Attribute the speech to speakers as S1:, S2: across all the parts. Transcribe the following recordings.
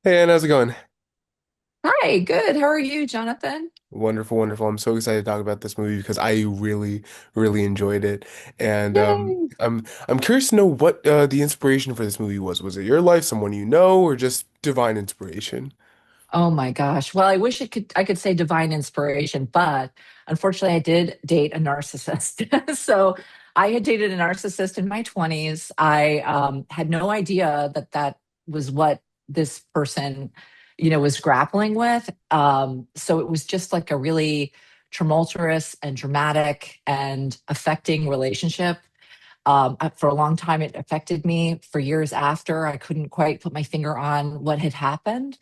S1: Hey, Ann, how's it going?
S2: Hi, good. How are you, Jonathan?
S1: Wonderful, wonderful. I'm so excited to talk about this movie because I really, really enjoyed it. And
S2: Yay.
S1: I'm curious to know what the inspiration for this movie was. Was it your life, someone you know, or just divine inspiration?
S2: Oh my gosh. Well, I wish I could say divine inspiration, but unfortunately I did date a narcissist. So I had dated a narcissist in my 20s. I had no idea that that was what this person, was grappling with. So it was just like a really tumultuous and dramatic and affecting relationship. For a long time, it affected me for years after. I couldn't quite put my finger on what had happened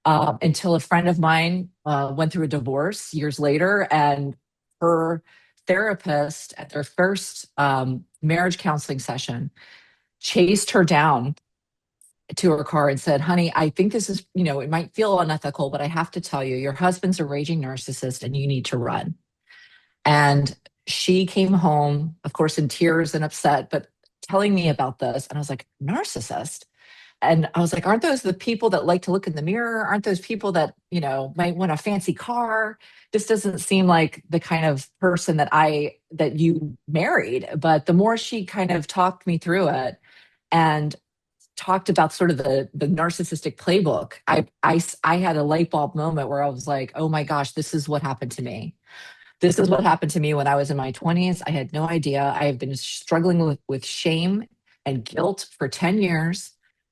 S2: until a friend of mine went through a divorce years later, and her therapist at their first marriage counseling session chased her down to her car and said, "Honey, I think this is, it might feel unethical, but I have to tell you, your husband's a raging narcissist and you need to run." And she came home, of course, in tears and upset, but telling me about this. And I was like, "Narcissist?" And I was like, "Aren't those the people that like to look in the mirror? Aren't those people that, might want a fancy car? This doesn't seem like the kind of person that you married." But the more she kind of talked me through it and talked about sort of the narcissistic playbook, I had a light bulb moment where I was like, "Oh my gosh, this is what happened to me. This is what happened to me when I was in my 20s. I had no idea. I have been struggling with shame and guilt for 10 years.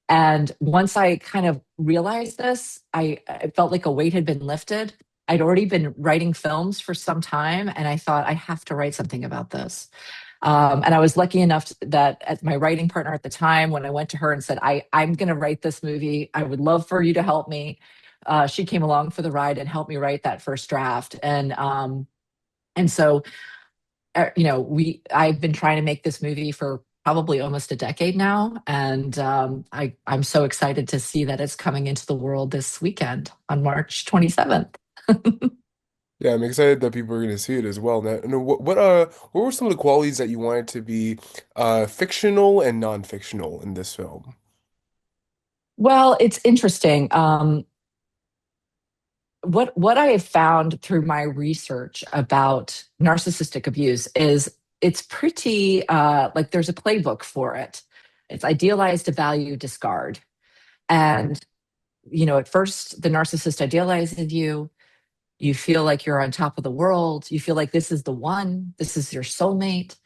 S2: And once I kind of realized this, I felt like a weight had been lifted. I'd already been writing films for some time, and I thought, I have to write something about this. And I was lucky enough that as my writing partner at the time, when I went to her and said, I'm going to write this movie, I would love for you to help me. She came along for the ride and helped me write that first draft. And so, I've been trying to make this movie for probably almost a decade now, and I'm so excited to see that it's coming into the world this weekend on March 27th.
S1: Yeah, I'm excited that people are going to see it as well. Now, what were some of the qualities that you wanted to be fictional and non-fictional in this film?
S2: Well, it's interesting. What I have found through my research about narcissistic abuse is it's pretty like there's a playbook for it. It's idealized, value, discard. And at first, the narcissist idealizes you. You feel like you're on top of the world. You feel like this is the one, this is your soulmate.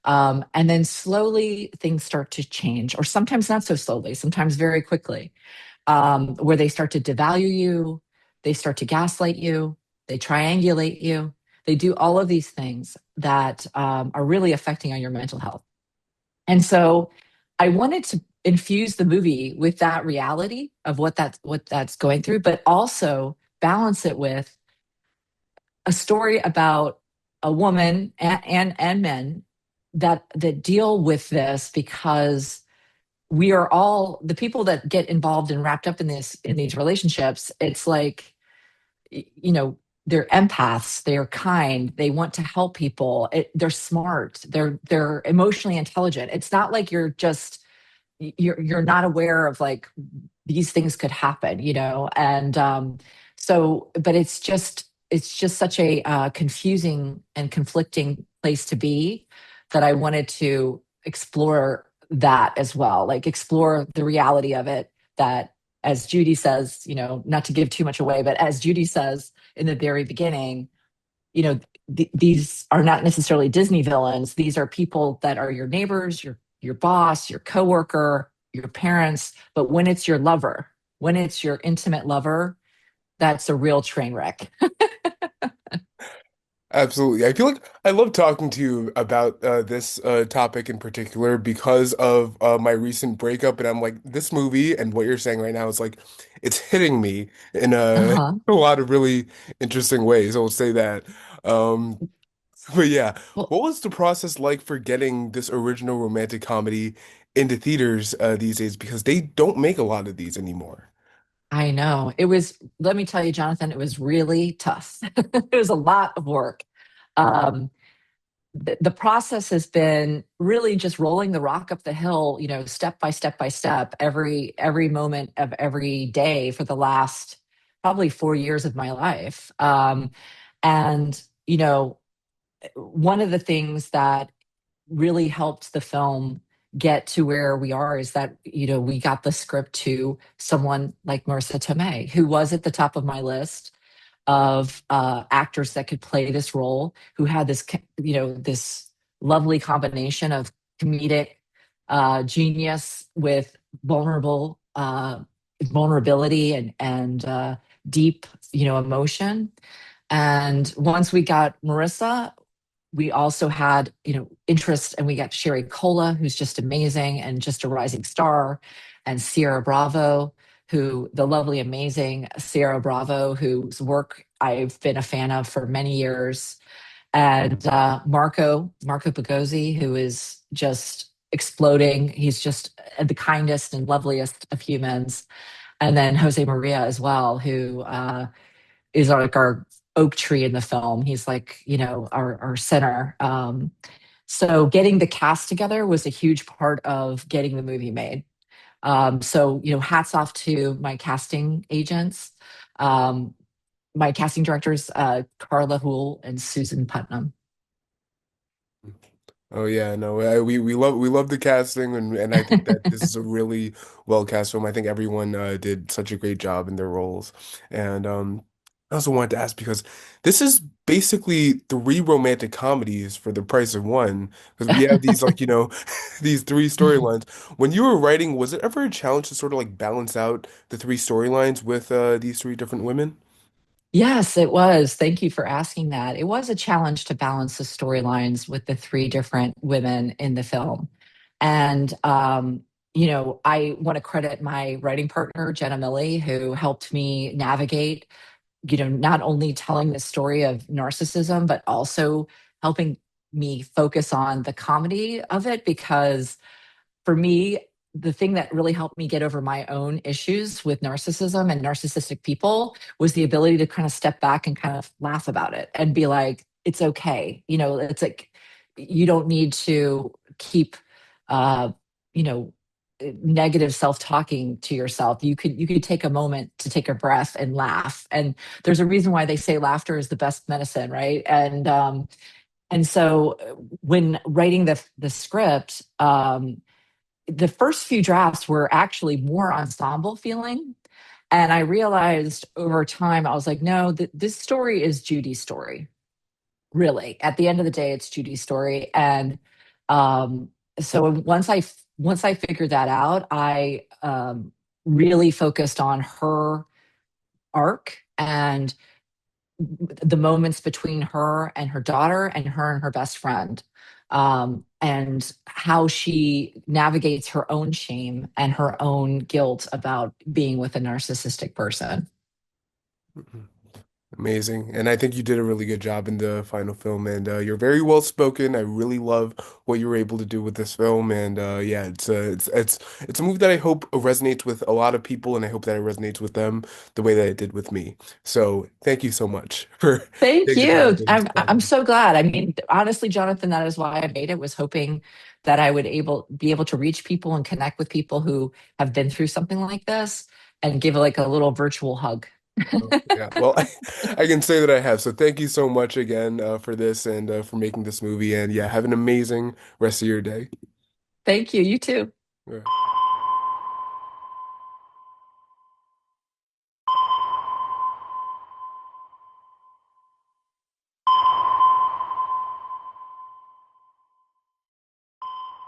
S2: And then slowly things start to change, or sometimes not so slowly, sometimes very quickly, where they start to devalue you, they start to gaslight you, they triangulate you. They do all of these things that are really affecting on your mental health. And so I wanted to infuse the movie with that reality of what that's going through, but also balance it with a story about a woman and men that deal with this, because we are all the people that get involved and wrapped up in these relationships. It's like, you know they're empaths, they're kind, they want to help people, they're smart, they're emotionally intelligent. It's not like you're not aware of, like, these things could happen, and so but it's just such a confusing and conflicting place to be, that I wanted to explore that as well, like explore the reality of it, that, as Judy says, not to give too much away, but as Judy says in the very beginning, these are not necessarily Disney villains. These are people that are your neighbors, your boss, your coworker, your parents. But when it's your lover, when it's your intimate lover, that's a real train wreck.
S1: Absolutely. I feel like I love talking to you about this topic in particular because of my recent breakup. And I'm like, this movie and what you're saying right now is like, it's hitting me in
S2: Uh-huh.
S1: a lot of really interesting ways. I will say that. Um, but yeah,
S2: Well,
S1: what was the process like for getting this original romantic comedy into theaters these days? Because they don't make a lot of these anymore.
S2: I know. Let me tell you, Jonathan, it was really tough. It was a lot of work. Um, the process has been really just rolling the rock up the hill, step by step by step, every moment of every day for the last probably 4 years of my life. And one of the things that really helped the film get to where we are is that we got the script to someone like Marisa Tomei, who was at the top of my list of actors that could play this role, who had this lovely combination of comedic genius with vulnerability and deep emotion. And once we got Marissa, we also had interest, and we got Sherry Cola, who's just amazing and just a rising star, and Ciara Bravo, who the lovely amazing Ciara Bravo, whose work I've been a fan of for many years, and Marco Pagozzi, who is just exploding. He's just the kindest and loveliest of humans. And then Jose Maria as well, who is like our oak tree in the film. He's like, our center. So getting the cast together was a huge part of getting the movie made. So, hats off to my casting agents, my casting directors, Carla Houle and Susan Putnam.
S1: Oh yeah, no, we love the casting, and I think that this is a really well cast film. I think everyone did such a great job in their roles, and I also wanted to ask because this is basically three romantic comedies for the price of one. Because we have these like these three storylines. When you were writing, was it ever a challenge to sort of like balance out the three storylines with these three different women?
S2: Yes, it was. Thank you for asking that. It was a challenge to balance the storylines with the three different women in the film. And, I want to credit my writing partner, Jenna Milley, who helped me navigate, not only telling the story of narcissism, but also helping me focus on the comedy of it. Because for me, the thing that really helped me get over my own issues with narcissism and narcissistic people was the ability to kind of step back and kind of laugh about it and be like, it's okay. It's like you don't need to keep, uh, you know, negative self-talking to yourself. You could take a moment to take a breath and laugh. And there's a reason why they say laughter is the best medicine, right? And so when writing the script, the first few drafts were actually more ensemble feeling. And I realized over time, I was like, no, this story is Judy's story. Really, at the end of the day, it's Judy's story. And um, so once I figured that out, I really focused on her arc and the moments between her and her daughter and her best friend, and how she navigates her own shame and her own guilt about being with a narcissistic person.
S1: Amazing. And I think you did a really good job in the final film, and you're very well spoken. I really love what you were able to do with this film, and yeah, it's a movie that I hope resonates with a lot of people, and I hope that it resonates with them the way that it did with me. So thank you so much for
S2: Thank
S1: taking the time
S2: you.
S1: to
S2: I'm
S1: respond.
S2: so glad. I mean, honestly, Jonathan, that is why I made it, was hoping that I would be able to reach people and connect with people who have been through something like this and give like a little virtual hug.
S1: Yeah, well, I can say that I have. So thank you so much again for this and for making this movie, and yeah, have an amazing rest of your day.
S2: Thank you. You too.
S1: Yeah.